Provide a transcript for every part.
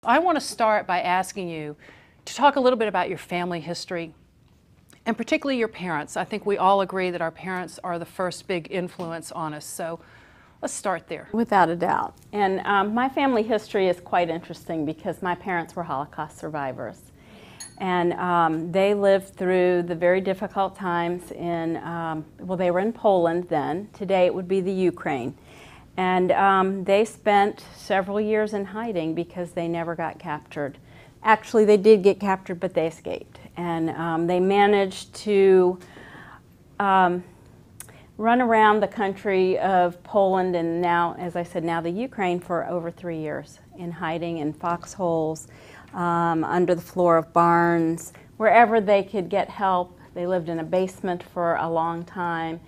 I want to start by asking you to talk a little bit about your family history, and particularly your parents. I think we all agree that our parents are the first big influence on us, so let's start there. Without a doubt. And my family history is quite interesting because my parents were Holocaust survivors. And they lived through the very difficult times in, well, they were in Poland then. Today it would be the Ukraine. And they spent several years in hiding because they never got captured. Actually, they did get captured, but they escaped. And they managed to run around the country of Poland and now, as I said, now the Ukraine for over 3 years in hiding in foxholes, under the floor of barns, wherever they could get help. They lived in a basement for a long time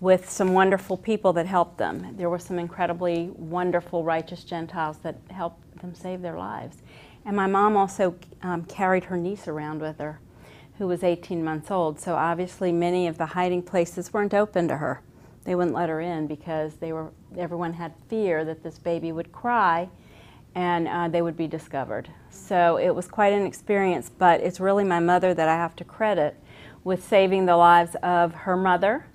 with some wonderful people that helped them. There were some incredibly wonderful, righteous Gentiles that helped them save their lives. And my mom also carried her niece around with her, who was 18 months old. So obviously many of the hiding places weren't open to her. They wouldn't let her in because everyone had fear that this baby would cry and they would be discovered. So it was quite an experience, but it's really my mother that I have to credit with saving the lives of her mother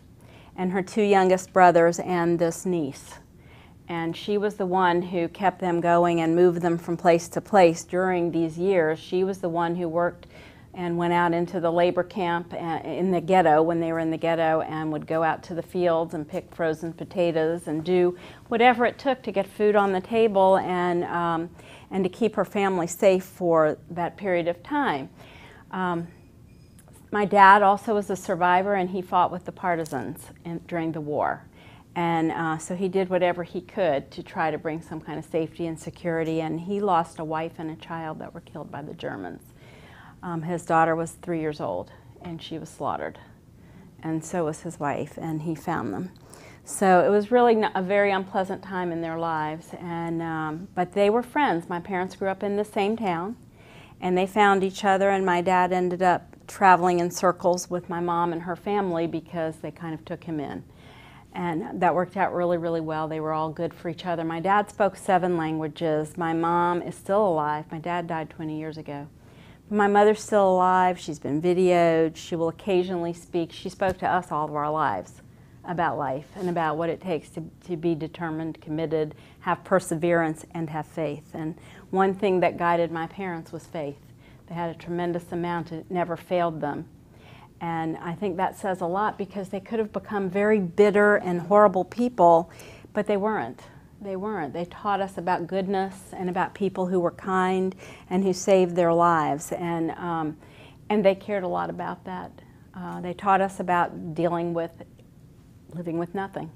and her 2 youngest brothers and this niece. And she was the one who kept them going and moved them from place to place during these years. She was the one who worked and went out into the labor camp in the ghetto when they were in the ghetto and would go out to the fields and pick frozen potatoes and do whatever it took to get food on the table and to keep her family safe for that period of time. My dad also was a survivor, and he fought with the partisans during the war. And so he did whatever he could to try to bring some kind of safety and security, and he lost a wife and a child that were killed by the Germans. His daughter was 3 years old, and she was slaughtered. And so was his wife, and he found them. So it was really a very unpleasant time in their lives, and, but they were friends. My parents grew up in the same town, and they found each other, and my dad ended up traveling in circles with my mom and her family because they kind of took him in. And that worked out really, really well. They were all good for each other. My dad spoke 7 languages. My mom is still alive. My dad died 20 years ago. My mother's still alive. She's been videoed. She will occasionally speak. She spoke to us all of our lives about life and about what it takes to be determined, committed, have perseverance, and have faith. And one thing that guided my parents was faith. They had a tremendous amount. It never failed them. And I think that says a lot because they could have become very bitter and horrible people, but they weren't. They weren't. They taught us about goodness and about people who were kind and who saved their lives. And they cared a lot about that. They taught us about dealing with living with nothing.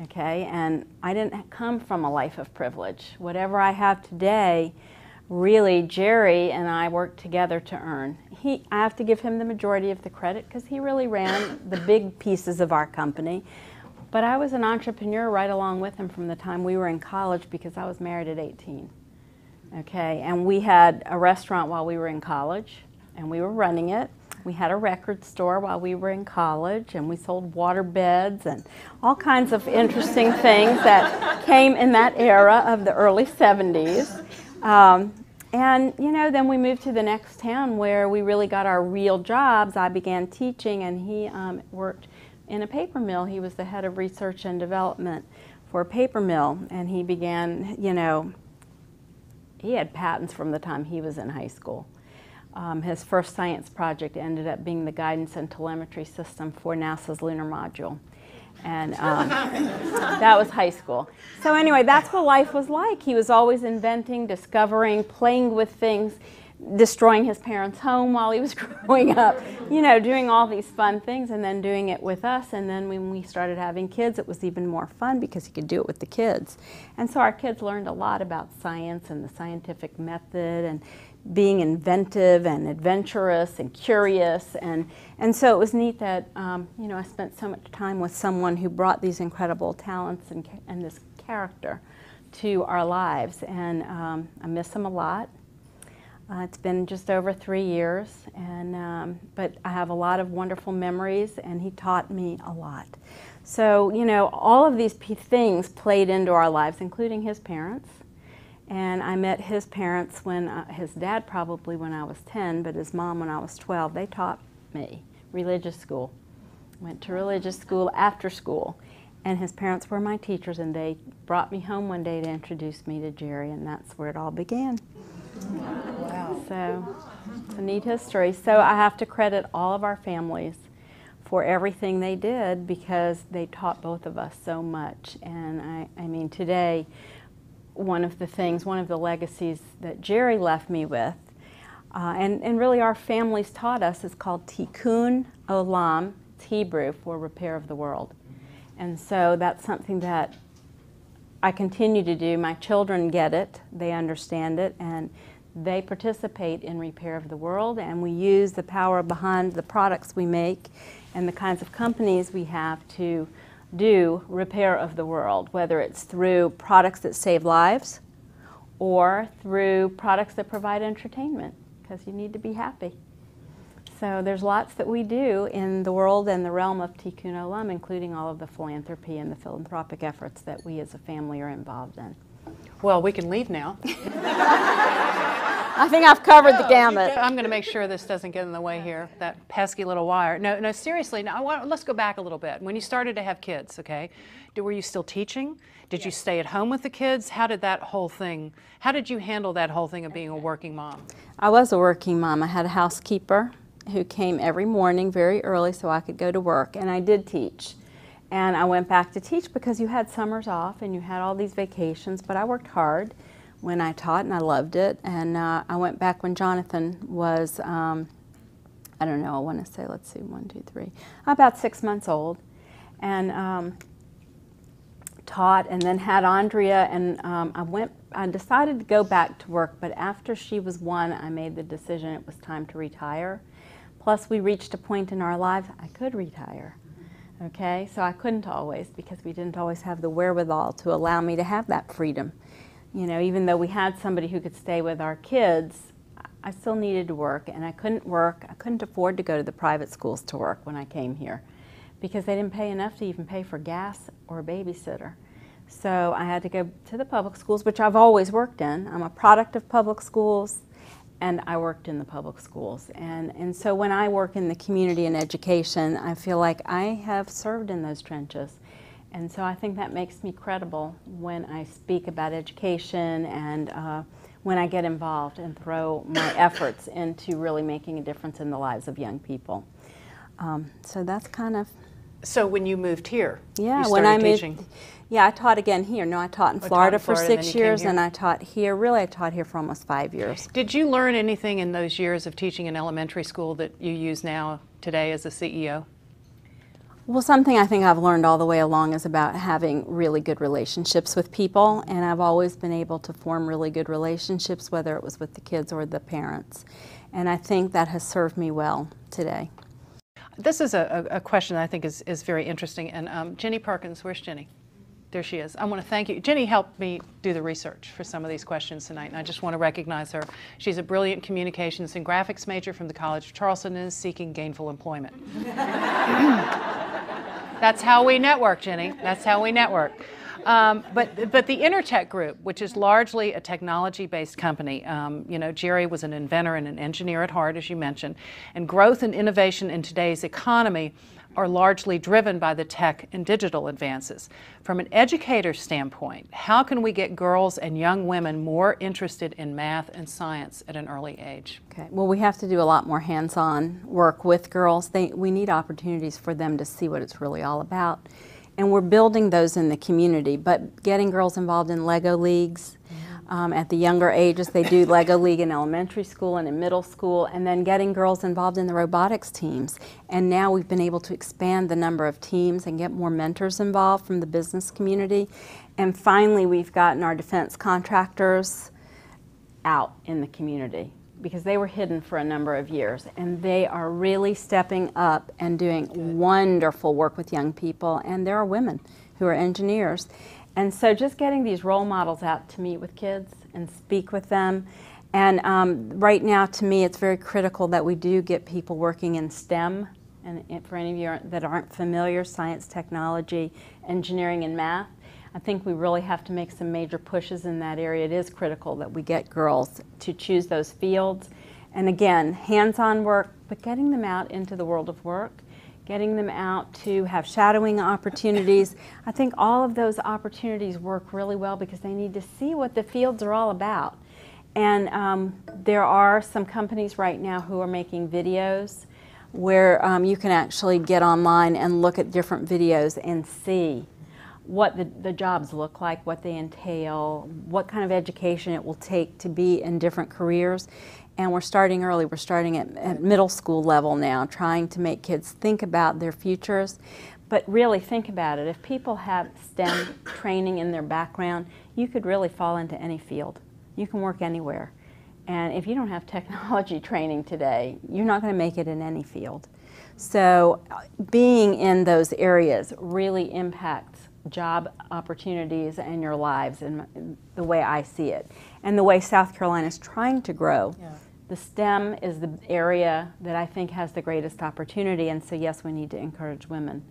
Okay? And I didn't come from a life of privilege. Whatever I have today, really, Jerry and I worked together to earn. I have to give him the majority of the credit because he really ran the big pieces of our company. But I was an entrepreneur right along with him from the time we were in college because I was married at 18. Okay, and we had a restaurant while we were in college, and we were running it. We had a record store while we were in college, and we sold water beds and all kinds of interesting things that came in that era of the early 70s. And, you know, then we moved to the next town where we really got our real jobs. I began teaching, and he worked in a paper mill. He was the head of research and development for a paper mill, and he began, you know, he had patents from the time he was in high school. His first science project ended up being the guidance and telemetry system for NASA's lunar module. And that was high school. So anyway, that's what life was like. He was always inventing, discovering, playing with things, destroying his parents' home while he was growing up, you know, doing all these fun things and then doing it with us. And then when we started having kids, it was even more fun because he could do it with the kids. And so our kids learned a lot about science and the scientific method and being inventive and adventurous and curious. And so it was neat that, you know, I spent so much time with someone who brought these incredible talents and this character to our lives. And I miss him a lot. It's been just over 3 years, and but I have a lot of wonderful memories, and he taught me a lot. So, you know, all of these things played into our lives, including his parents. And I met his parents when, his dad probably when I was 10, but his mom when I was 12. They taught me religious school. Went to religious school after school. And his parents were my teachers, and they brought me home one day to introduce me to Jerry, and that's where it all began. Wow. So it's a neat history. So I have to credit all of our families for everything they did, because they taught both of us so much. And I mean, today, one of the legacies that Jerry left me with, and really our families taught us, is called tikkun, olam. It's Hebrew for repair of the world. And so that's something that I continue to do. My children get it, they understand it, and they participate in repair of the world, and we use the power behind the products we make and the kinds of companies we have to do repair of the world, whether it's through products that save lives or through products that provide entertainment, because you need to be happy. So there's lots that we do in the world and the realm of tikkun olam, including all of the philanthropy and the philanthropic efforts that we as a family are involved in. Well, we can leave now. I think I've covered the gamut. I'm going to make sure this doesn't get in the way here, that pesky little wire. No, seriously, now let's go back a little bit. When you started to have kids, okay, were you still teaching? Did you stay at home with the kids? How did you handle that whole thing of being a working mom? I was a working mom. I had a housekeeper who came every morning very early so I could go to work, and I did teach. And I went back to teach because you had summers off and you had all these vacations, but I worked hard when I taught, and I loved it. And I went back when Jonathan was, I don't know, I want to say, let's see, 1, 2, 3, about 6 months old, and taught, and then had Andrea, and I decided to go back to work, but after she was 1, I made the decision it was time to retire. Plus, we reached a point in our lives I could retire. Okay, so I couldn't always, because we didn't always have the wherewithal to allow me to have that freedom. You know, even though we had somebody who could stay with our kids, I still needed to work, and I couldn't work. I couldn't afford to go to the private schools to work when I came here, because they didn't pay enough to even pay for gas or a babysitter. So I had to go to the public schools, which I've always worked in. I'm a product of public schools, and I worked in the public schools. And so when I work in the community and education, I feel like I have served in those trenches. And so I think that makes me credible when I speak about education, and when I get involved and throw my efforts into really making a difference in the lives of young people. So that's kind of... So when you moved here, yeah, you started when I teaching? Moved, yeah, I taught again here. No, I taught in Florida for 6 years, and I taught here. Really, I taught here for almost 5 years. Did you learn anything in those years of teaching in elementary school that you use now today as a CEO? Well, something I think I've learned all the way along is about having really good relationships with people, and I've always been able to form really good relationships, whether it was with the kids or the parents. And I think that has served me well today. This is a question that I think is very interesting. And Jenny Perkins, where's Jenny? There she is. I want to thank you. Jenny helped me do the research for some of these questions tonight, and I just want to recognize her. She's a brilliant communications and graphics major from the College of Charleston and is seeking gainful employment. That's how we network, Jenny. That's how we network. But the InterTech Group, which is largely a technology-based company, you know, Jerry was an inventor and an engineer at heart, as you mentioned, and growth and innovation in today's economy are largely driven by the tech and digital advances. From an educator's standpoint, how can we get girls and young women more interested in math and science at an early age? Okay. Well, we have to do a lot more hands-on work with girls. We need opportunities for them to see what it's really all about. And we're building those in the community, but getting girls involved in Lego leagues, at the younger ages. They do Lego League in elementary school and in middle school, and then getting girls involved in the robotics teams. And now we've been able to expand the number of teams and get more mentors involved from the business community. And finally, we've gotten our defense contractors out in the community, because they were hidden for a number of years, and they are really stepping up and doing wonderful work with young people. And there are women who are engineers. And so just getting these role models out to meet with kids and speak with them. And right now, to me, it's very critical that we do get people working in STEM. And for any of you that aren't familiar, science, technology, engineering, and math. I think we really have to make some major pushes in that area. It is critical that we get girls to choose those fields. And again, hands-on work, but getting them out into the world of work, getting them out to have shadowing opportunities. I think all of those opportunities work really well because they need to see what the fields are all about. And there are some companies right now who are making videos where you can actually get online and look at different videos and see what the jobs look like, what they entail, what kind of education it will take to be in different careers. And we're starting early. We're starting at middle school level now, trying to make kids think about their futures. But really think about it. If people have STEM training in their background, you could really fall into any field. You can work anywhere. And if you don't have technology training today, you're not going to make it in any field. So being in those areas really impacts job opportunities and your lives in the way I see it. And the way South Carolina is trying to grow. Yeah. The STEM is the area that I think has the greatest opportunity, and so yes, we need to encourage women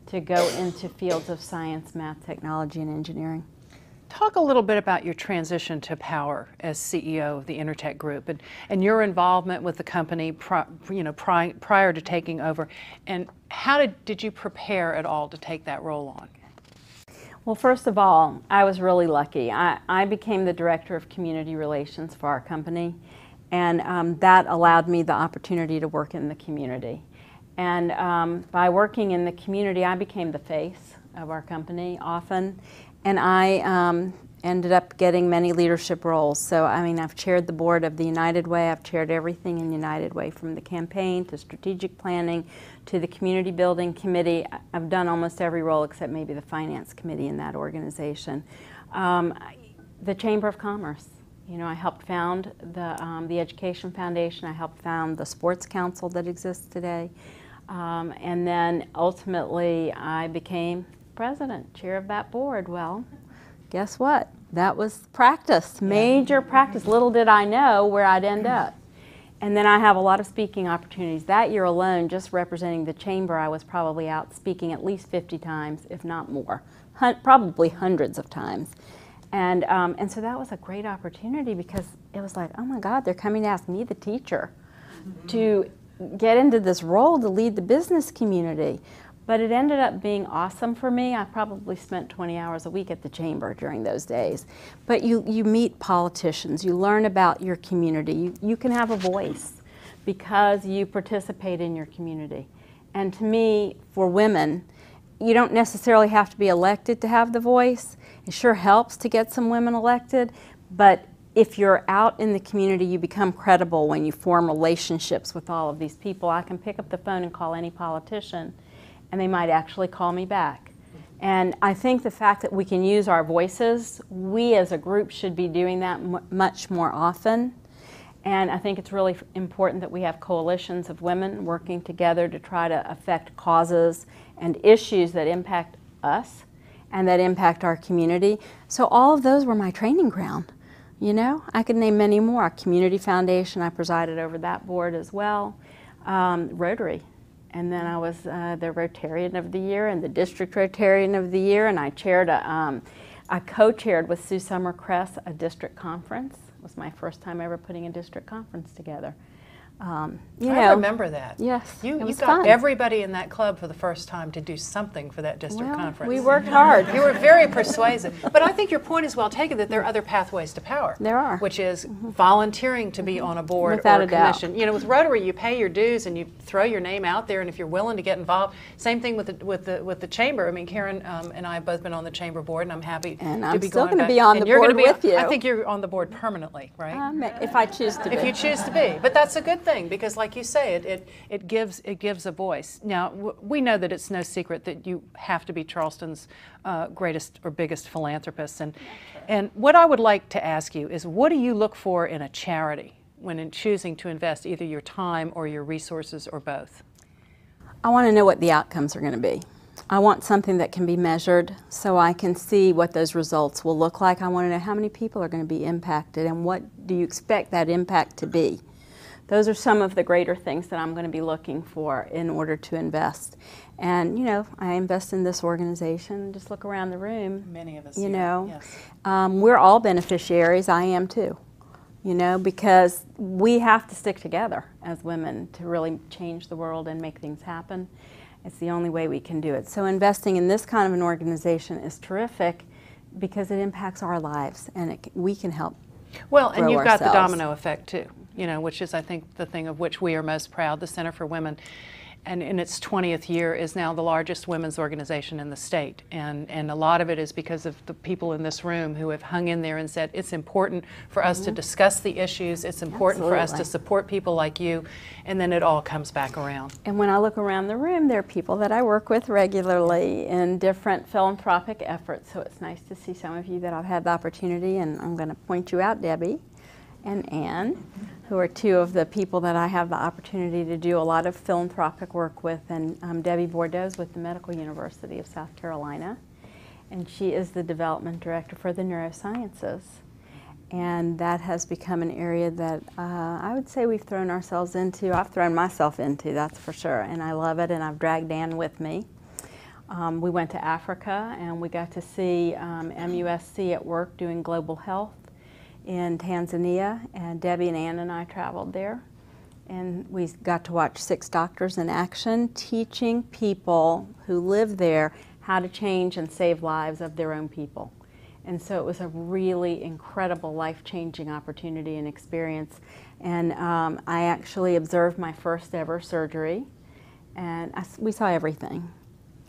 to go into fields of science, math, technology, and engineering. Talk a little bit about your transition to power as CEO of the InterTech Group and your involvement with the company prior to taking over, and how did you prepare at all to take that role on? Well, first of all, I was really lucky. I became the Director of Community Relations for our company, and that allowed me the opportunity to work in the community. And by working in the community, I became the face of our company often, and I ended up getting many leadership roles. So, I mean, I've chaired the board of the United Way. I've chaired everything in United Way, from the campaign to strategic planning to the community building committee. I've done almost every role except maybe the finance committee in that organization. The Chamber of Commerce. You know, I helped found the Education Foundation. I helped found the Sports Council that exists today. And then ultimately I became president, chair of that board. Well, guess what? That was practice, major practice. Little did I know where I'd end up. And then I have a lot of speaking opportunities. That year alone, just representing the chamber, I was probably out speaking at least 50 times, if not more, probably hundreds of times. And so that was a great opportunity because it was like, oh my God, they're coming to ask me, the teacher, to get into this role to lead the business community. But it ended up being awesome for me. I probably spent 20 hours a week at the chamber during those days. But you meet politicians, you learn about your community, you can have a voice because you participate in your community. And to me, for women, you don't necessarily have to be elected to have the voice. It sure helps to get some women elected, but if you're out in the community, you become credible when you form relationships with all of these people. I can pick up the phone and call any politician, and they might actually call me back. And I think the fact that we can use our voices, we as a group should be doing that much more often. And I think it's really important that we have coalitions of women working together to try to affect causes and issues that impact us and that impact our community. So all of those were my training ground. You know, I could name many more. Community Foundation, I presided over that board as well. Rotary. And then I was the Rotarian of the Year and the District Rotarian of the Year, and I chaired I co-chaired with Sue Summer Kress a district conference. It was my first time ever putting a district conference together. I remember that. Yes, you got fun. Everybody in that club for the first time to do something for that district conference. We worked hard. You were very persuasive. But I think your point is well taken that there are other pathways to power. There are. Which is volunteering to be on a board Without or a a commission. You know, with Rotary, you pay your dues and you throw your name out there, and if you're willing to get involved, same thing with the chamber. I mean, Karen and I have both been on the chamber board, and I'm happy to be still going to be on the board with you. I think you're on the board permanently, right? If I choose to be. If you choose to be. But that's a good thing because, like you say, it gives a voice. Now, we know that it's no secret that you have to be Charleston's greatest or biggest philanthropist. And what I would like to ask you is, what do you look for in a charity when in choosing to invest either your time or your resources or both? I want to know what the outcomes are going to be. I want something that can be measured so I can see what those results will look like. I want to know how many people are going to be impacted and what do you expect that impact to be. those are some of the greater things that I'm going to be looking for in order to invest. And, you know, I invest in this organization. Just look around the room. Many of us you do, know, yes. We're all beneficiaries. I am too, you know, because we have to stick together as women to really change the world and make things happen. It's the only way we can do it. So investing in this kind of an organization is terrific because it impacts our lives, and we can help. Well, and you've got the ourselves. domino effect too, you know, which is, I think, the thing of which we are most proud. The Center for Women, and in its 20th year, is now the largest women's organization in the state. And a lot of it is because of the people in this room who have hung in there and said, it's important for us to discuss the issues, it's important for us to support people like you, and then it all comes back around. And when I look around the room, there are people that I work with regularly in different philanthropic efforts, so it's nice to see some of you that I've had the opportunity, and I'm going to point you out, Debbie and Ann, who are two of the people that I have the opportunity to do a lot of philanthropic work with. And Debbie Bordeaux's with the Medical University of South Carolina, and she is the development director for the neurosciences. And that has become an area that I would say we've thrown ourselves into. I've thrown myself into, that's for sure, and I love it, and I've dragged Ann with me. We went to Africa, and we got to see MUSC at work doing global health in Tanzania, and Debbie and Ann and I traveled there, and we got to watch 6 doctors in action teaching people who live there how to change and save lives of their own people. And so it was a really incredible, life-changing opportunity and experience. And I actually observed my first ever surgery, and we saw everything.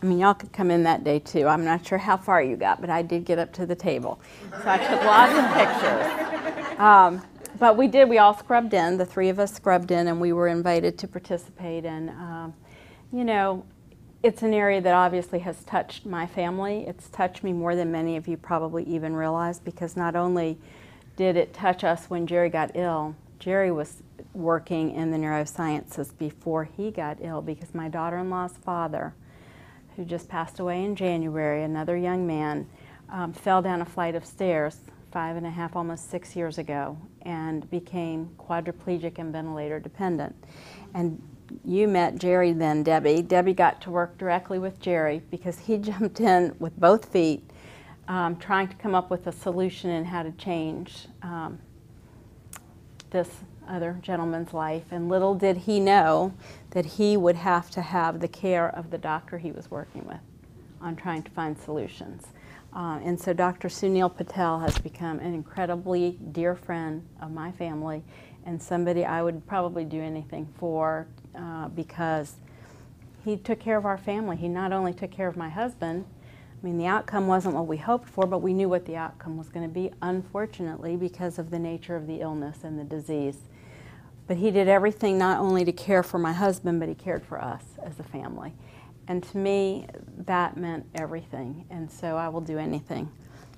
I mean, y'all could come in that day too. I'm not sure how far you got, but I did get up to the table. So I took lots of pictures. But we all scrubbed in, the 3 of us scrubbed in, and we were invited to participate. And, you know, it's an area that obviously has touched my family. It's touched me more than many of you probably even realize, because not only did it touch us when Jerry got ill, Jerry was working in the neurosciences before he got ill, because my daughter-in-law's father, who just passed away in January, another young man, fell down a flight of stairs 5.5, almost 6 years ago, and became quadriplegic and ventilator dependent. And you met Jerry then, Debbie. Debbie got to work directly with Jerry because he jumped in with both feet, trying to come up with a solution in how to change this other gentleman's life. And little did he know that he would have to have the care of the doctor he was working with on trying to find solutions. And so Dr. Sunil Patel has become an incredibly dear friend of my family, and somebody I would probably do anything for, because he took care of our family. He not only took care of my husband. I mean, the outcome wasn't what we hoped for, but we knew what the outcome was going to be, unfortunately, because of the nature of the illness and the disease. But he did everything not only to care for my husband, but he cared for us as a family. And to me, that meant everything. And so I will do anything,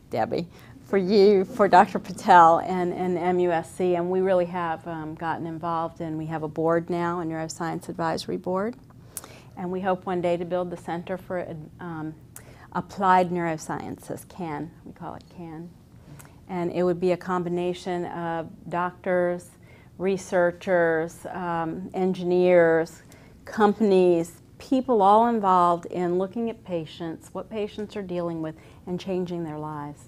Debbie, for you, for Dr. Patel and MUSC. And we really have gotten involved, and we have a board now, a Neuroscience Advisory Board. And we hope one day to build the Center for Applied Neurosciences, CAN, we call it CAN. And it would be a combination of doctors, researchers, engineers, companies, people all involved in looking at patients, what patients are dealing with, and changing their lives,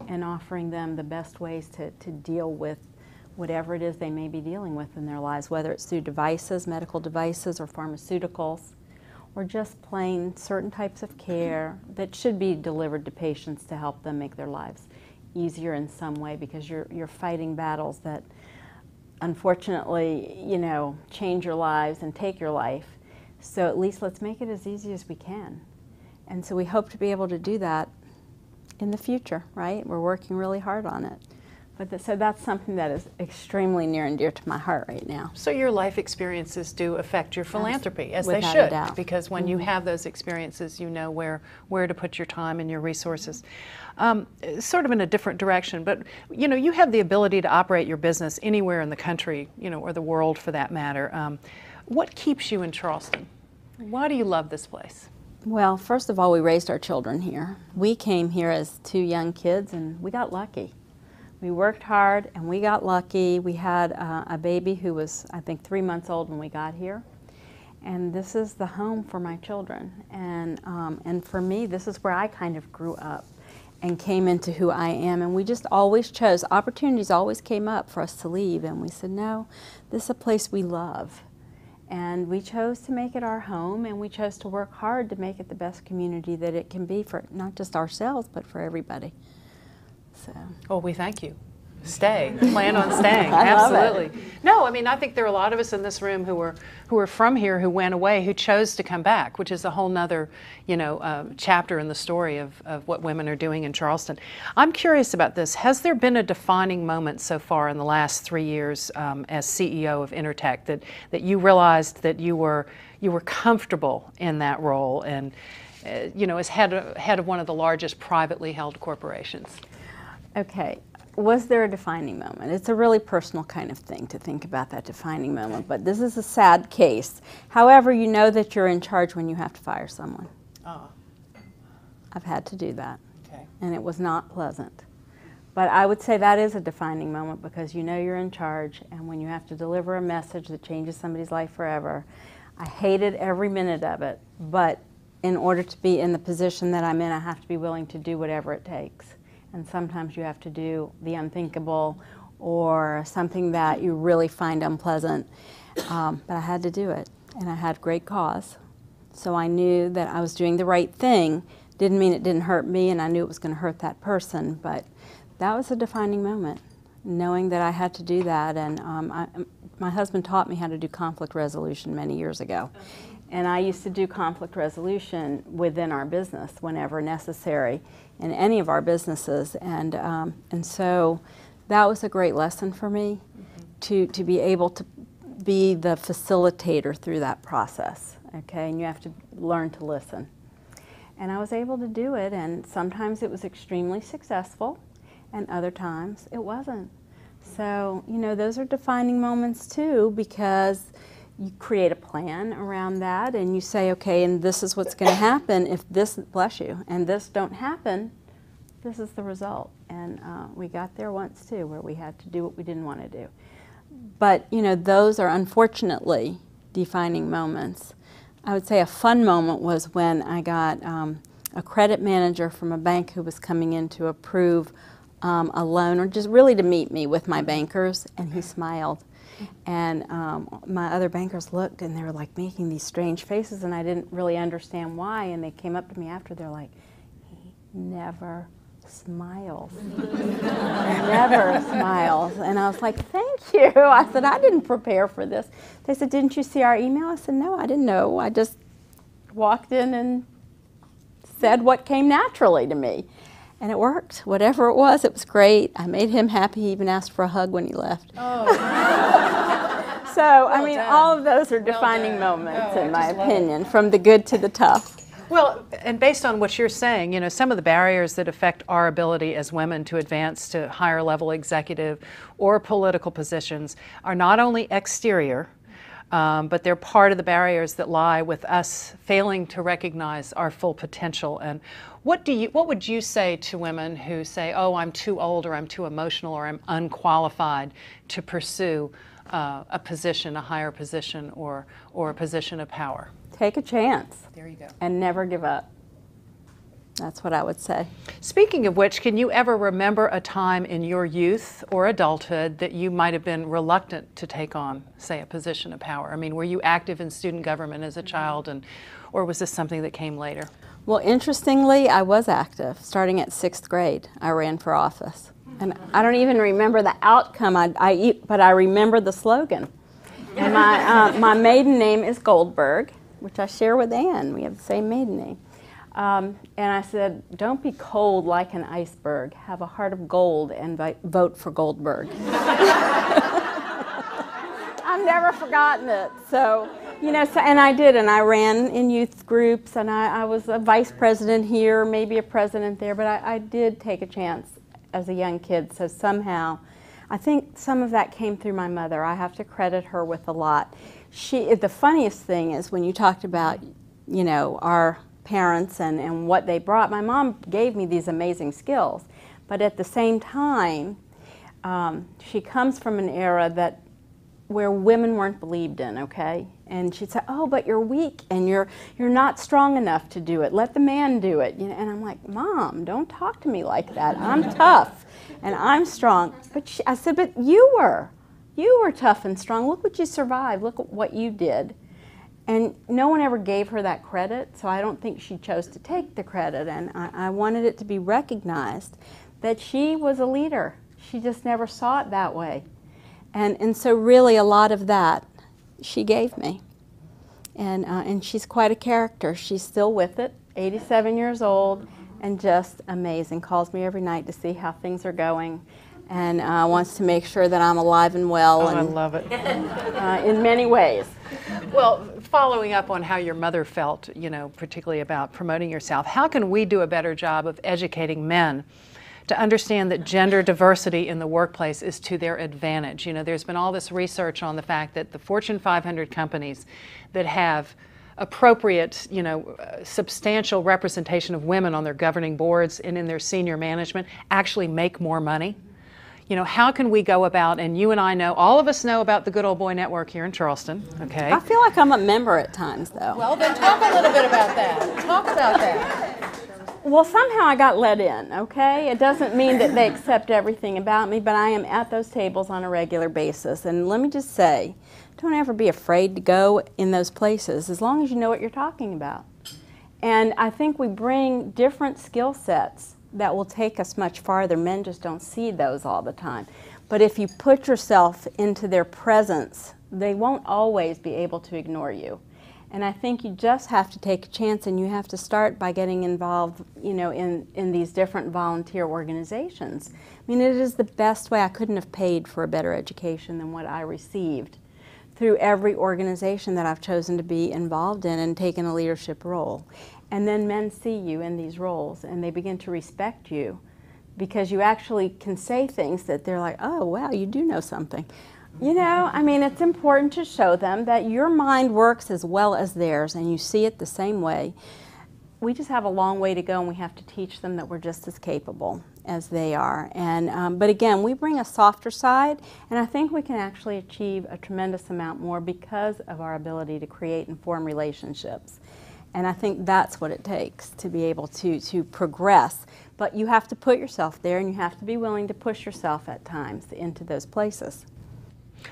and offering them the best ways to deal with whatever it is they may be dealing with in their lives, whether it's through devices, medical devices, or pharmaceuticals, or just plain certain types of care that should be delivered to patients to help them make their lives easier in some way, because you're fighting battles that unfortunately, you know, change your lives and take your life. So at least let's make it as easy as we can. And so we hope to be able to do that in the future, right? We're working really hard on it. But so that's something that is extremely near and dear to my heart right now. So your life experiences do affect your philanthropy, as they Without should, a doubt. because when you have those experiences, you know where to put your time and your resources. Sort of in a different direction, but you know, you have the ability to operate your business anywhere in the country, you know, or the world for that matter. What keeps you in Charleston? Why do you love this place? Well, first of all, we raised our children here. We came here as 2 young kids, and we got lucky. We worked hard and we got lucky. We had a baby who was, I think, 3 months old when we got here. And this is the home for my children. And for me, this is where I kind of grew up and came into who I am. And we just always chose, opportunities always came up for us to leave. And we said, no, this is a place we love. And we chose to make it our home, and we chose to work hard to make it the best community that it can be for not just ourselves, but for everybody. So. Well, we thank you. Stay. Plan on staying. I love Absolutely. it. No, I mean, I think there are a lot of us in this room who are from here, who went away, who chose to come back, which is a whole nother, chapter in the story of what women are doing in Charleston. I'm curious about this. Has there been a defining moment so far in the last 3 years as CEO of InterTech that you realized that you were comfortable in that role and, as head of one of the largest privately held corporations? Okay. Was there a defining moment? It's a really personal kind of thing to think about that defining moment, but this is a sad case. However, you know that you're in charge when you have to fire someone. Oh. I've had to do that, Okay. and it was not pleasant. But I would say that is a defining moment because you know you're in charge, and when you have to deliver a message that changes somebody's life forever, I hated every minute of it, but in order to be in the position that I'm in, I have to be willing to do whatever it takes. And sometimes you have to do the unthinkable or something that you really find unpleasant. But I had to do it, and I had great cause. So I knew that I was doing the right thing. Didn't mean it didn't hurt me, and I knew it was going to hurt that person. But that was a defining moment, knowing that I had to do that. And my husband taught me how to do conflict resolution many years ago. And I used to do conflict resolution within our business whenever necessary in any of our businesses. And so that was a great lesson for me, to be able to be the facilitator through that process, okay? And you have to learn to listen. And I was able to do it, and sometimes it was extremely successful, and other times it wasn't. So, those are defining moments too, because you create a plan around that and you say, okay, and this is what's going to happen if this, bless you, and this don't happen, this is the result. And we got there once too, where we had to do what we didn't want to do. But, those are unfortunately defining moments. I would say a fun moment was when I got a credit manager from a bank who was coming in to approve a loan, or just really to meet me with my bankers, and he smiled. And my other bankers looked, and they were like making these strange faces, and I didn't really understand why. And they came up to me after, they're like, he never smiles. Never smiles. And I was like, thank you. I said, I didn't prepare for this. They said, didn't you see our email? I said, no, I didn't know. I just walked in and said what came naturally to me. And it worked. Whatever it was great. I made him happy. He even asked for a hug when he left. Oh. So, I mean, all of those are defining moments, in my opinion, from the good to the tough. Well, and based on what you're saying, some of the barriers that affect our ability as women to advance to higher level executive or political positions are not only exterior, but they're part of the barriers that lie with us failing to recognize our full potential. And what would you say to women who say, oh, I'm too old, or I'm too emotional, or I'm unqualified to pursue a position, a higher position, or a position of power? Take a chance. There you go. And never give up. That's what I would say. Speaking of which, can you ever remember a time in your youth or adulthood that you might have been reluctant to take on, say, a position of power? I mean, were you active in student government as a child, or was this something that came later? Well, interestingly, I was active. Starting at 6th grade, I ran for office. And I don't even remember the outcome, but I remember the slogan. And my maiden name is Goldberg, which I share with Ann. We have the same maiden name. And I said, don't be cold like an iceberg. Have a heart of gold and vote for Goldberg. I've never forgotten it. So, and I did, and I ran in youth groups, and I was a vice president here, maybe a president there, but I did take a chance as a young kid. So somehow, I think some of that came through my mother. I have to credit her with a lot. The funniest thing is when you talked about, our parents and what they brought, my mom gave me these amazing skills. But at the same time, she comes from an era where women weren't believed in, okay? And she'd say, oh, but you're weak and you're not strong enough to do it. Let the man do it. You know, and I'm like, Mom, don't talk to me like that. I'm tough and I'm strong. But I said, but you were tough and strong. Look what you survived. Look at what you did. And no one ever gave her that credit, so I don't think she chose to take the credit. And I wanted it to be recognized that she was a leader. She just never saw it that way. And so really a lot of that she gave me. And she's quite a character. She's still with it, 87 years old, and just amazing. Calls me every night to see how things are going, and wants to make sure that I'm alive and well. Oh, and, I love it. in many ways. Well, following up on how your mother felt, you know, particularly about promoting yourself, how can we do a better job of educating men to understand that gender diversity in the workplace is to their advantage? You know, there's been all this research on the fact that the Fortune 500 companies that have appropriate, you know, substantial representation of women on their governing boards and in their senior management actually make more money. You know, how can we go about, and you and I know, all of us know about the Good Old Boy Network here in Charleston, okay? I feel like I'm a member at times, though. Well, then talk a little bit about that. Talk about that. Well, somehow I got let in, okay? It doesn't mean that they accept everything about me, but I am at those tables on a regular basis. And let me just say, don't ever be afraid to go in those places, as long as you know what you're talking about. And I think we bring different skill sets that will take us much farther. Men just don't see those all the time. But if you put yourself into their presence, they won't always be able to ignore you. And I think you just have to take a chance, and you have to start by getting involved, you know, in these different volunteer organizations. I mean, it is the best way. I couldn't have paid for a better education than what I received through every organization that I've chosen to be involved in and taken a leadership role. And then men see you in these roles, and they begin to respect you because you actually can say things that they're like, oh, wow, you do know something. You know, I mean, it's important to show them that your mind works as well as theirs, and you see it the same way. We just have a long way to go, and we have to teach them that we're just as capable as they are. And but again, we bring a softer side, and I think we can actually achieve a tremendous amount more because of our ability to create and form relationships. And I think that's what it takes to be able to progress. But you have to put yourself there, and you have to be willing to push yourself at times into those places.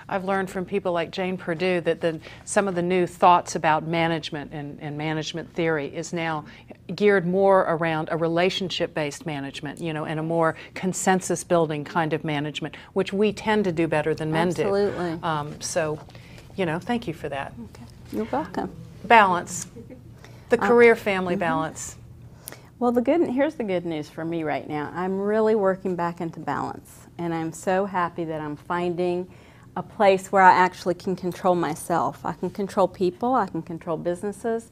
I've learned from people like Jane Purdue that some of the new thoughts about management and management theory is now geared more around a relationship-based management, you know, and a more consensus-building kind of management, which we tend to do better than men do. Absolutely. So, you know, thank you for that. Okay. You're welcome. Balance. The career-family balance. Well, here's the good news for me right now. I'm really working back into balance, and I'm so happy that I'm finding a place where I actually can control myself. I can control people, I can control businesses,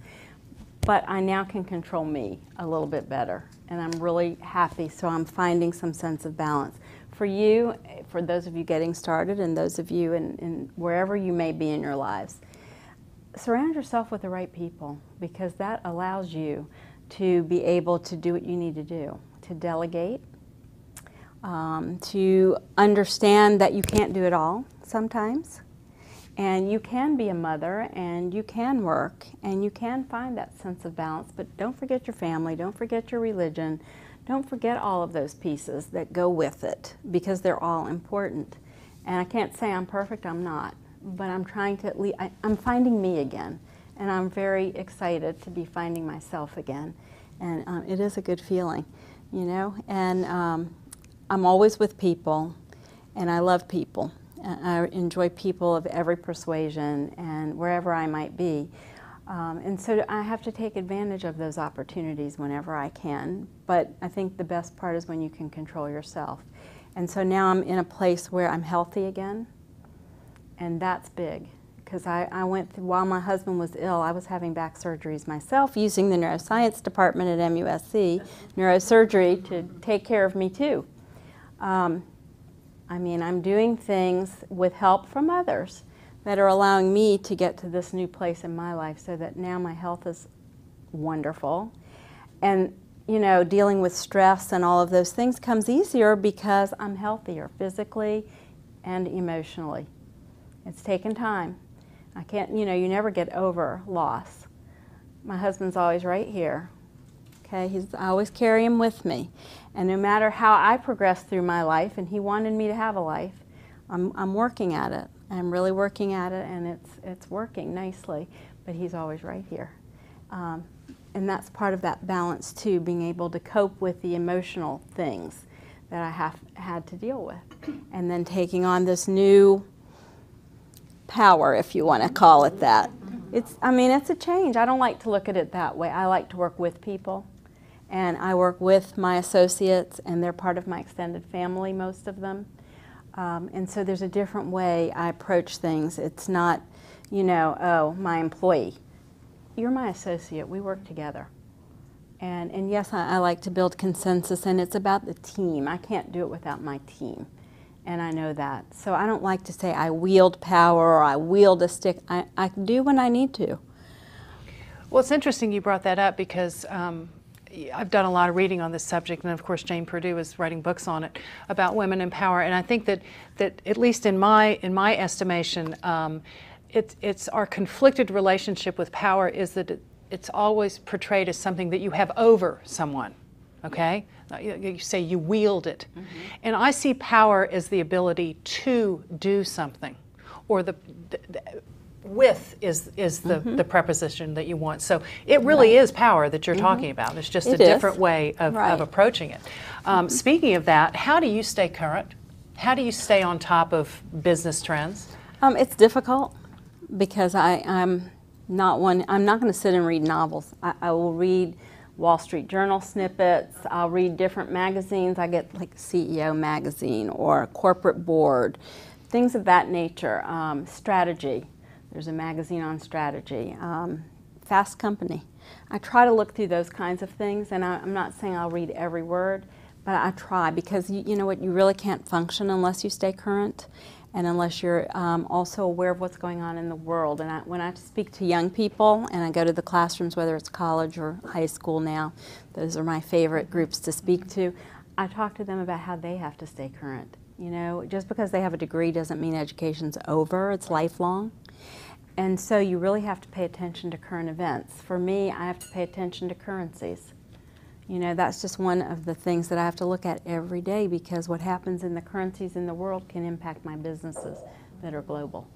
but I now can control me a little bit better, and I'm really happy, so I'm finding some sense of balance. For you, for those of you getting started, and those of you in wherever you may be in your lives, surround yourself with the right people, because that allows you to be able to do what you need to do, to delegate, to understand that you can't do it all sometimes, and you can be a mother, and you can work, and you can find that sense of balance, but don't forget your family, don't forget your religion, don't forget all of those pieces that go with it, because they're all important. And I can't say I'm perfect, I'm not, but I'm trying to, I'm finding me again, and I'm very excited to be finding myself again, and it is a good feeling, you know, and I'm always with people, and I love people. I enjoy people of every persuasion and wherever I might be. And so I have to take advantage of those opportunities whenever I can. But I think the best part is when you can control yourself. And so now I'm in a place where I'm healthy again. And that's big. Because I went through, while my husband was ill, I was having back surgeries myself using the neuroscience department at MUSC, neurosurgery, to take care of me too. I mean, I'm doing things with help from others that are allowing me to get to this new place in my life, so that now my health is wonderful. And you know, dealing with stress and all of those things comes easier because I'm healthier physically and emotionally. It's taken time. I can't, you know, you never get over loss. My husband's always right here. Okay, I always carry him with me. And no matter how I progress through my life, and he wanted me to have a life, I'm working at it. I'm really working at it, and it's working nicely. But he's always right here. And that's part of that balance too, being able to cope with the emotional things that I have had to deal with. And then taking on this new power, if you want to call it that. I mean, it's a change. I don't like to look at it that way. I like to work with people. And I work with my associates, and they're part of my extended family, most of them. And so there's a different way I approach things. It's not, you know, oh, my employee. You're my associate. We work together. And yes, I like to build consensus, and it's about the team. I can't do it without my team, and I know that. So I don't like to say I wield power or I wield a stick. I do when I need to. Well, it's interesting you brought that up because I've done a lot of reading on this subject, and of course Jane Purdue is writing books on it about women in power. And I think that at least in my estimation, it's our conflicted relationship with power is that it's always portrayed as something that you have over someone. Okay, you say you wield it, and I see power as the ability to do something, or the with is the preposition that you want. So it really is power that you're talking about. It's just a different way of approaching it. Speaking of that, how do you stay current? How do you stay on top of business trends? It's difficult because I'm not going to sit and read novels. I will read Wall Street Journal snippets. I'll read different magazines. I get like CEO magazine or corporate board, things of that nature. Strategy. There's a magazine on strategy. Fast Company. I try to look through those kinds of things, and I'm not saying I'll read every word, but I try because you know what, you really can't function unless you stay current and unless you're also aware of what's going on in the world. And when I speak to young people and I go to the classrooms, whether it's college or high school now, those are my favorite groups to speak to, I talk to them about how they have to stay current. You know, just because they have a degree doesn't mean education's over, it's lifelong. And so you really have to pay attention to current events. For me, I have to pay attention to currencies. You know, that's just one of the things that I have to look at every day because what happens in the currencies in the world can impact my businesses that are global.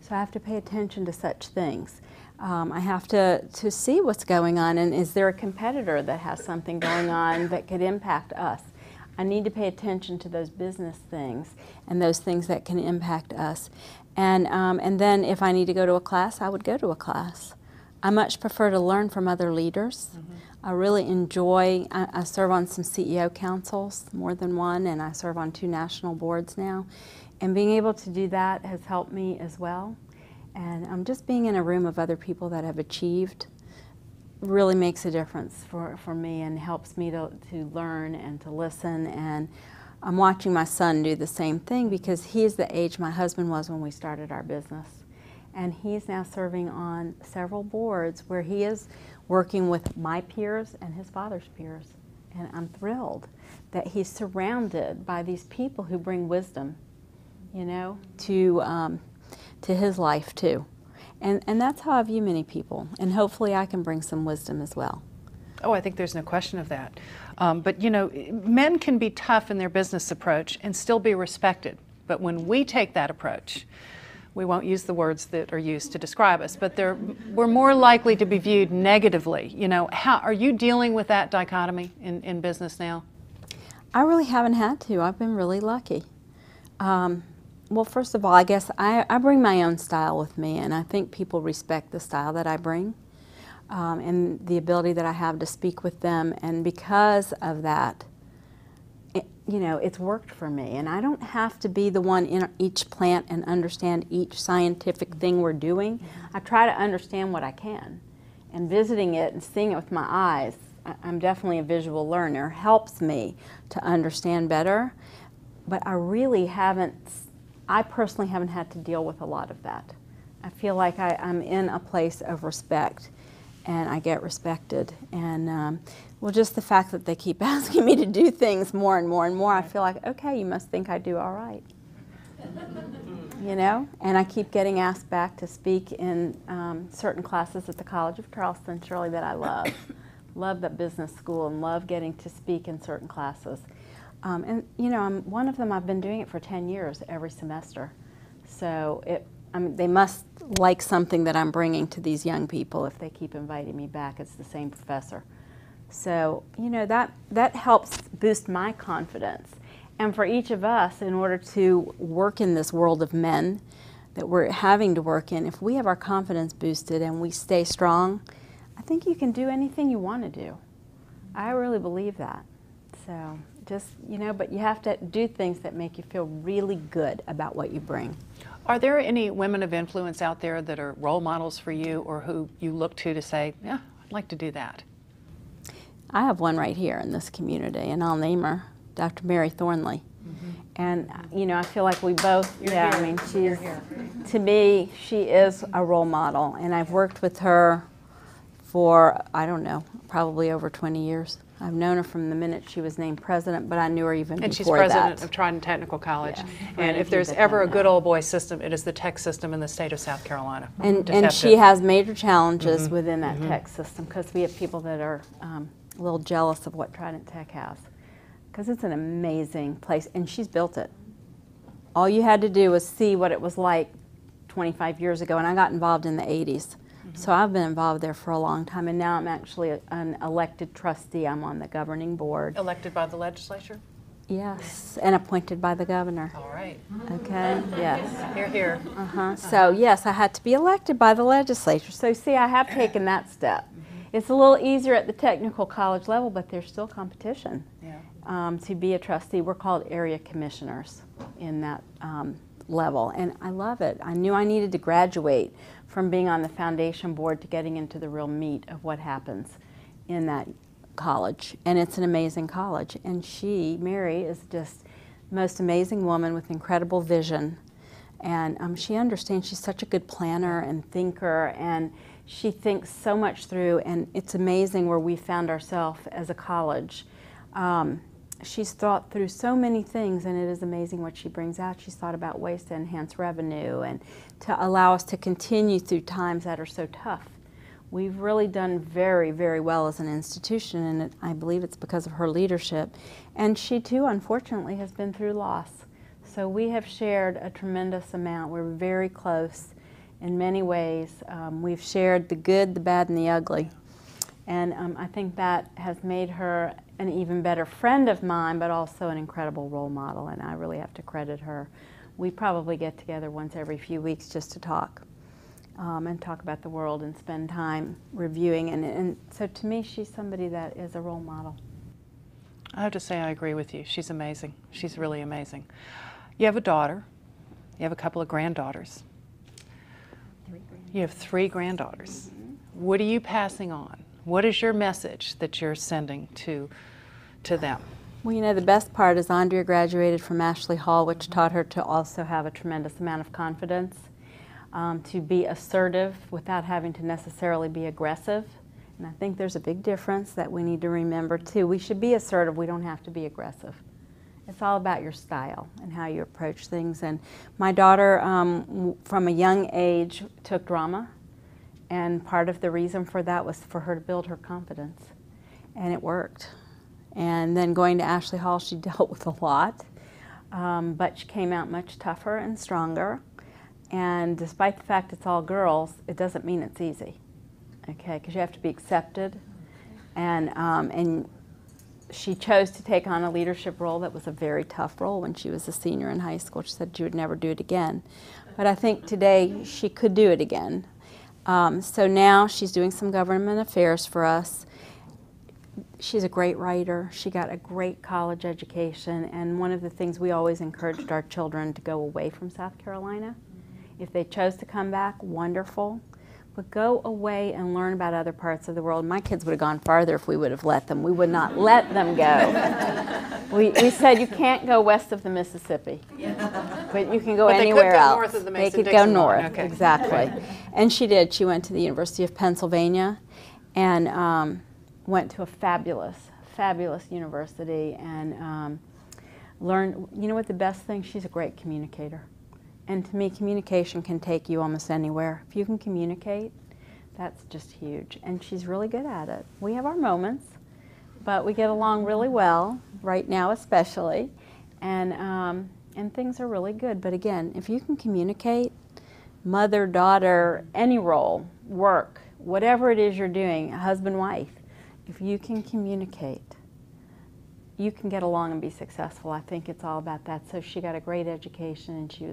So I have to pay attention to such things. I have to see what's going on, and is there a competitor that has something going on that could impact us? I need to pay attention to those business things and those things that can impact us. And then if I need to go to a class, I would go to a class. I much prefer to learn from other leaders. I really enjoy, I serve on some CEO councils, more than one, and I serve on 2 national boards now. And being able to do that has helped me as well. And just being in a room of other people that have achieved really makes a difference for me and helps me to learn and to listen. And I'm watching my son do the same thing because he's the age my husband was when we started our business. And he's now serving on several boards where he is working with my peers and his father's peers. And I'm thrilled that he's surrounded by these people who bring wisdom, you know, to his life too. And that's how I view many people. And hopefully I can bring some wisdom as well. Oh, I think there's no question of that. But you know, men can be tough in their business approach and still be respected. But when we take that approach, we won't use the words that are used to describe us, but we're more likely to be viewed negatively. You know, how are you dealing with that dichotomy in business now? I really haven't had to. I've been really lucky. Well, first of all, I guess I bring my own style with me, and I think people respect the style that I bring and the ability that I have to speak with them. And because of that, you know, it's worked for me. And I don't have to be the one in each plant and understand each scientific thing we're doing. I try to understand what I can. And visiting it and seeing it with my eyes, I'm definitely a visual learner, helps me to understand better. But I really haven't, I personally haven't had to deal with a lot of that. I feel like I'm in a place of respect. and I get respected. And well, just the fact that they keep asking me to do things more and more and more, I feel like, okay, you must think I do all right. You know, and I keep getting asked back to speak in certain classes at the College of Charleston, Shirley, that I love. Love that business school and love getting to speak in certain classes. And you know, one of them, I've been doing it for 10 years every semester. So they must like something that I'm bringing to these young people if they keep inviting me back as the same professor. So, you know, that helps boost my confidence. And for each of us, in order to work in this world of men that we're having to work in, if we have our confidence boosted and we stay strong, I think you can do anything you want to do. I really believe that. So just, you know, but you have to do things that make you feel really good about what you bring. Are there any women of influence out there that are role models for you, or who you look to say, yeah, I'd like to do that? I have one right here in this community, and I'll name her, Dr. Mary Thornley. And, you know, I feel like we both, I mean, she's, to me, she is a role model. And I've worked with her for, I don't know, probably over 20 years. I've known her from the minute she was named president, but I knew her even before that. And she's president of Trident Technical College. Yeah. And if there's ever a good old boy system, it is the tech system in the state of South Carolina. And she has major challenges within that tech system, because we have people that are a little jealous of what Trident Tech has. Because it's an amazing place, and she's built it. All you had to do was see what it was like 25 years ago, and I got involved in the 80s. So I've been involved there for a long time, and now I'm actually an elected trustee. I'm on the governing board. Elected by the legislature? Yes, and appointed by the governor. All right. Okay, yes. Hear, hear. So yes, I had to be elected by the legislature. So see, I have taken that step. It's a little easier at the technical college level, but there's still competition. Yeah. To be a trustee, we're called area commissioners in that level, and I love it. I knew I needed to graduate from being on the foundation board to getting into the real meat of what happens in that college, and it's an amazing college. And she, Mary, is just the most amazing woman with incredible vision, and she understands. She's such a good planner and thinker, and she thinks so much through, and it's amazing where we found ourselves as a college. She's thought through so many things, and it is amazing what she brings out. She's thought about ways to enhance revenue and to allow us to continue through times that are so tough. We've really done very, very well as an institution, and I believe it's because of her leadership. And she, too, unfortunately, has been through loss. So we have shared a tremendous amount. We're very close in many ways. We've shared the good, the bad, and the ugly. And I think that has made her an even better friend of mine, but also an incredible role model, and I really have to credit her. We probably get together once every few weeks just to talk, and talk about the world and spend time reviewing. And so to me, she's somebody that is a role model. I have to say I agree with you. She's amazing. She's really amazing. You have a daughter. You have a couple of granddaughters. You have 3 granddaughters. What are you passing on? What is your message that you're sending to them? Well, you know, the best part is Andrea graduated from Ashley Hall, which taught her to also have a tremendous amount of confidence, to be assertive without having to necessarily be aggressive. And I think there's a big difference that we need to remember, too. We should be assertive. We don't have to be aggressive. It's all about your style and how you approach things. And my daughter, from a young age, took drama. And part of the reason for that was for her to build her confidence. And it worked. And then going to Ashley Hall, she dealt with a lot. But she came out much tougher and stronger. And despite the fact it's all girls, it doesn't mean it's easy. Okay, because you have to be accepted. And she chose to take on a leadership role that was a very tough role when she was a senior in high school. She said she would never do it again. But I think today she could do it again. So now she's doing some government affairs for us. She's a great writer. She got a great college education, and one of the things we always encouraged our children to go away from South Carolina. If they chose to come back, wonderful. but go away and learn about other parts of the world. My kids would have gone farther if we would have let them. We would not let them go. We said you can't go west of the Mississippi, but you can go anywhere else. North of the they could go Mason-Dixon north, line. Okay. exactly. And she did. She went to the University of Pennsylvania and went to a fabulous university and learned, you know what the best thing? She's a great communicator. And to me, communication can take you almost anywhere. If you can communicate, that's just huge. And she's really good at it. We have our moments, but we get along really well, right now especially. And things are really good. But again, if you can communicate, mother, daughter, any role, work, whatever it is you're doing, husband, wife, if you can communicate, you can get along and be successful. I think it's all about that. So she got a great education, and she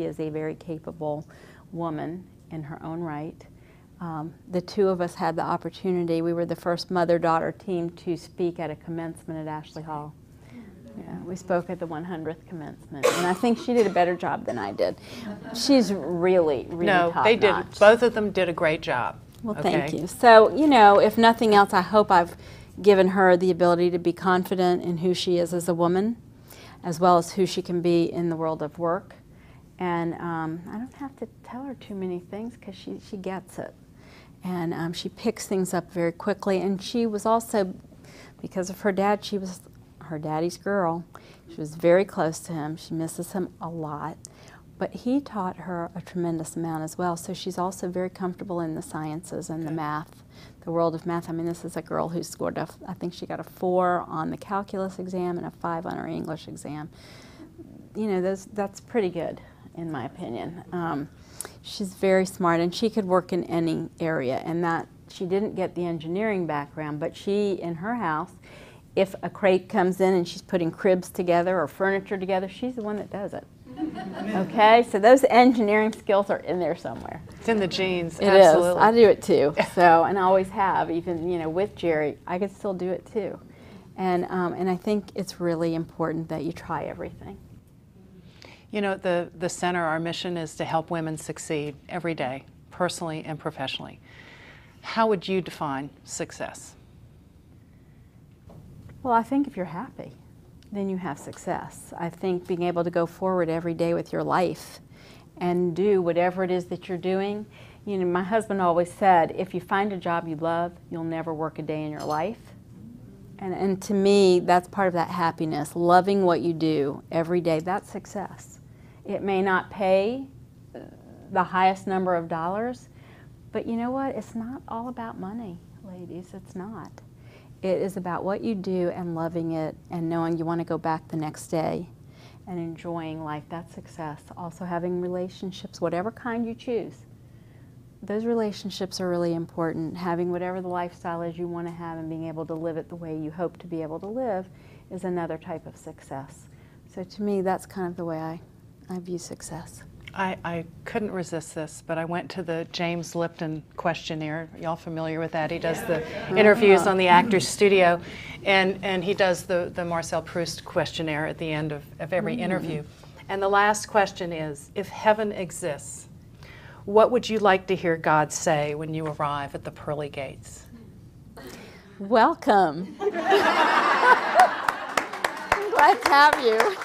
is a very capable woman in her own right. The two of us had the opportunity. We were the first mother-daughter team to speak at a commencement at Ashley Hall. Yeah, we spoke at the 100th commencement, and I think she did a better job than I did. She's really, really top-notch. No, they did. Both of them did a great job. Well, thank you. So, you know, if nothing else, I hope I've given her the ability to be confident in who she is as a woman, as well as who she can be in the world of work. And I don't have to tell her too many things because she gets it. And she picks things up very quickly. And she was also, because of her dad, she was her daddy's girl. She was very close to him. She misses him a lot. But he taught her a tremendous amount as well. So she's also very comfortable in the sciences and the math, the world of math. I mean, this is a girl who scored, I think she got a 4 on the calculus exam and a 5 on her English exam. You know, that's pretty good, in my opinion. She's very smart, and she could work in any area. And that she didn't get the engineering background, but she, in her house, if a crate comes in and she's putting cribs together or furniture together, she's the one that does it. Okay, so those engineering skills are in there somewhere. It's in the genes. It Absolutely. is. I do it too. So, and I always have. Even, you know, with Jerry, I can still do it too. And I think it's really important that you try everything. You know, the center, our mission is to help women succeed every day, personally and professionally. How would you define success? Well, I think if you're happy, then you have success. I think being able to go forward every day with your life and do whatever it is that you're doing. You know, my husband always said, if you find a job you love, you'll never work a day in your life. And to me, that's part of that happiness, loving what you do every day. That's success. It may not pay the highest number of dollars, but you know what? It's not all about money, ladies. It's not. It is about what you do and loving it and knowing you want to go back the next day and enjoying life. That's success. Also having relationships, whatever kind you choose. Those relationships are really important. Having whatever the lifestyle is you want to have and being able to live it the way you hope to be able to live is another type of success. So to me, that's kind of the way I view success. I couldn't resist this, but I went to the James Lipton questionnaire. Y'all familiar with that? He does the interviews on the Actors Studio, and he does the Marcel Proust questionnaire at the end of every interview. And the last question is, if heaven exists, what would you like to hear God say when you arrive at the pearly gates? Welcome. I'm glad to have you.